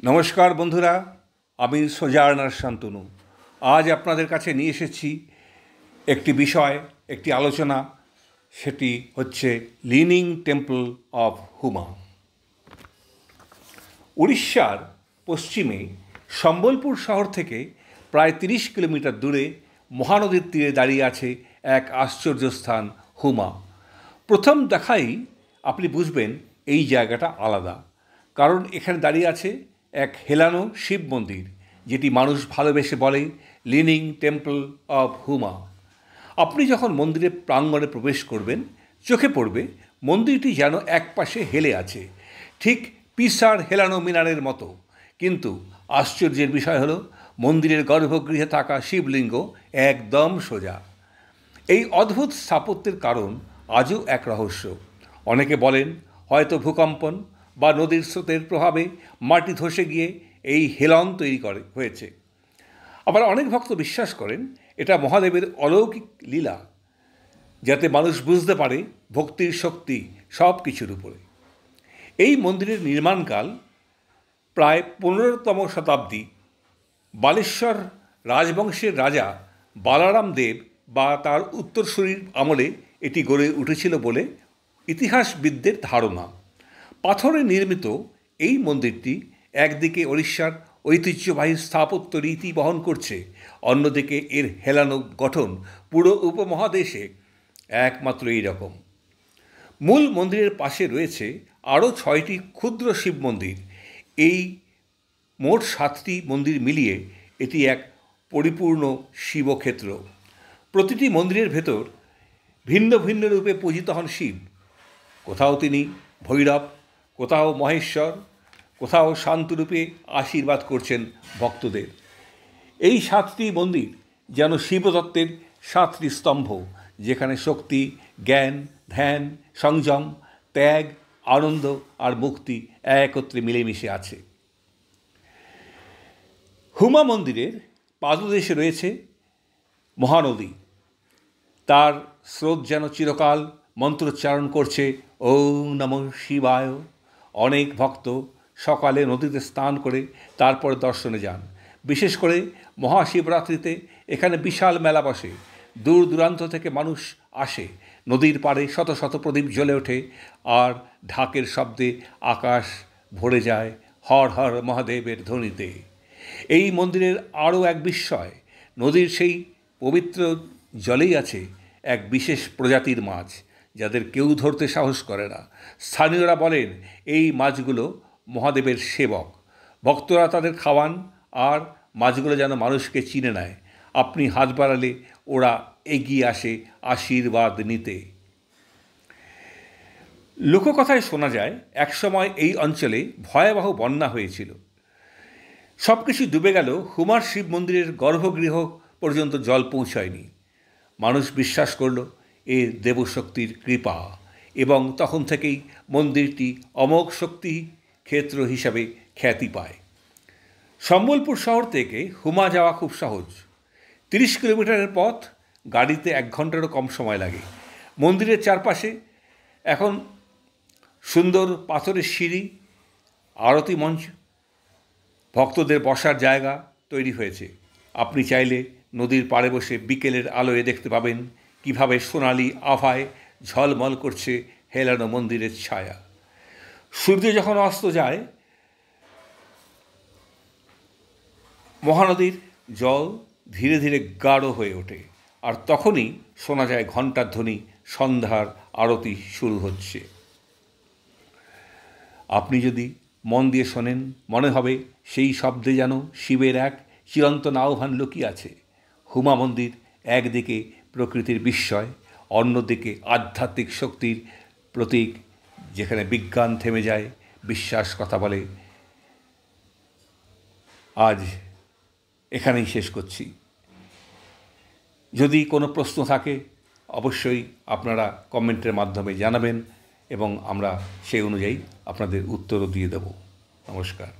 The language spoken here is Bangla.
নমস্কার বন্ধুরা, আমি সোজার্নার শান্তনু। আজ আপনাদের কাছে নিয়ে এসেছি একটি বিষয়, একটি আলোচনা। সেটি হচ্ছে লিনিং টেম্পল অফ হুমা। উড়িষ্যার পশ্চিমে সম্বলপুর শহর থেকে প্রায় 30 কিলোমিটার দূরে মহানদীর তীরে দাঁড়িয়ে আছে এক আশ্চর্য স্থান হুমা। প্রথম দেখাই আপনি বুঝবেন এই জায়গাটা আলাদা, কারণ এখানে দাঁড়িয়ে আছে এক হেলানো শিব মন্দির, যেটি মানুষ ভালোবেসে বলে লিনিং টেম্পল অফ হুমা। আপনি যখন মন্দিরের প্রাঙ্গণে প্রবেশ করবেন, চোখে পড়বে মন্দিরটি যেন একপাশে হেলে আছে, ঠিক পিসার হেলানো মিনারের মতো। কিন্তু আশ্চর্যের বিষয় হলো মন্দিরের গর্ভগৃহে থাকা শিবলিঙ্গ একদম সোজা। এই অদ্ভুত স্থাপত্যের কারণ আজও এক রহস্য। অনেকে বলেন হয়তো ভূকম্পন বা নদীর স্রোতের প্রভাবে মাটি ধসে গিয়ে এই হেলন তৈরি হয়েছে। আবার অনেক ভক্ত বিশ্বাস করেন এটা মহাদেবের অলৌকিক লীলা, যাতে মানুষ বুঝতে পারে ভক্তির শক্তি সব কিছুর উপরে। এই মন্দিরের নির্মাণকাল প্রায় 15তম শতাব্দী। বালেশ্বর রাজবংশের রাজা বালারাম দেব বা তার উত্তরসূরির আমলে এটি গড়ে উঠেছিল বলে ইতিহাসবিদদের ধারণা। পাথরে নির্মিত এই মন্দিরটি একদিকে ওড়িশার ঐতিহ্যবাহী স্থাপত্য রীতি বহন করছে, অন্যদিকে এর হেলানো গঠন পুরো উপমহাদেশে একমাত্র এই রকম। মূল মন্দিরের পাশে রয়েছে আরও 6টি ক্ষুদ্র শিব মন্দির। এই মোট 7টি মন্দির মিলিয়ে এটি এক পরিপূর্ণ শিবক্ষেত্র। প্রতিটি মন্দিরের ভেতর ভিন্ন ভিন্ন রূপে পূজিত হন শিব। কোথাও তিনি ভৈরব, কোথাও মহেশ্বর, কোথাও শান্তরূপে আশীর্বাদ করছেন ভক্তদের। এই 7টি মন্দির যেন শিবতত্ত্বের 7টি স্তম্ভ, যেখানে শক্তি, জ্ঞান, ধ্যান, সংযম, ত্যাগ, আনন্দ আর মুক্তি একত্রে মিলেমিশে আছে। হুমা মন্দিরের পাদদেশে রয়েছে মহানদী। তার স্রোত যেন চিরকাল মন্ত্রোচ্চারণ করছে ওম নমঃ শিবায়। অনেক ভক্ত সকালে নদীতে স্নান করে তারপর দর্শনে যান। বিশেষ করে মহাশিবরাত্রিতে এখানে বিশাল মেলা বসে। দূর দূরান্ত থেকে মানুষ আসে। নদীর পাড়ে শত শত প্রদীপ জ্বলে ওঠে আর ঢাকের শব্দে আকাশ ভরে যায় হর হর মহাদেবের ধ্বনিতে। এই মন্দিরের আরও এক বিস্ময়, নদীর সেই পবিত্র জলেই আছে এক বিশেষ প্রজাতির মাছ, যাদের কেউ ধরতে সাহস করে না। স্থানীয়রা বলেন এই মাছগুলো মহাদেবের সেবক। ভক্তরা তাদের খাওয়ান আর মাছগুলো যেন মানুষকে চিনে নেয়। আপনি হাত বাড়ালে ওরা এগিয়ে আসে আশীর্বাদ নিতে। লোককথায় শোনা যায় একসময় এই অঞ্চলে ভয়াবহ বন্যা হয়েছিল। সব কিছু ডুবে গেল, হুমার শিব মন্দিরের গর্ভগৃহ পর্যন্ত জল পৌঁছায়নি। মানুষ বিশ্বাস করল এ দেবশক্তির কৃপা, এবং তখন থেকেই মন্দিরটি অমোঘ শক্তি ক্ষেত্র হিসাবে খ্যাতি পায়। সম্বলপুর শহর থেকে হুমা যাওয়া খুব সহজ। 30 কিলোমিটারের পথ গাড়িতে 1 ঘন্টারও কম সময় লাগে। মন্দিরের চারপাশে এখন সুন্দর পাথরের সিঁড়ি, আরতি মঞ্চ, ভক্তদের বসার জায়গা তৈরি হয়েছে। আপনি চাইলে নদীর পাড়ে বসে বিকেলের আলোয় দেখতে পাবেন কিভাবে সোনালি আভায় ঝলমল করছে হেলানো মন্দিরের ছায়া। সূর্য যখন অস্ত যায়, মহানদীর জল ধীরে ধীরে গাঢ় হয়ে ওঠে, আর তখনই শোনা যায় ঘণ্টার ধ্বনি, সন্ধ্যার আরতি শুরু হচ্ছে। আপনি যদি মন দিয়ে শোনেন, মনে হবে সেই শব্দে যেন শিবের এক চিরন্তন আহ্বান লুকিয়ে আছে। হুমা মন্দির একদিকে প্রকৃতির বিস্ময়, অন্যদিকে আধ্যাত্মিক শক্তির প্রতীক, যেখানে বিজ্ঞান থেমে যায়, বিশ্বাস কথা বলে। আজ এখানেই শেষ করছি। যদি কোনো প্রশ্ন থাকে অবশ্যই আপনারা কমেন্টের মাধ্যমে জানাবেন, এবং আমরা সেই অনুযায়ী আপনাদের উত্তরও দিয়ে দেব। নমস্কার।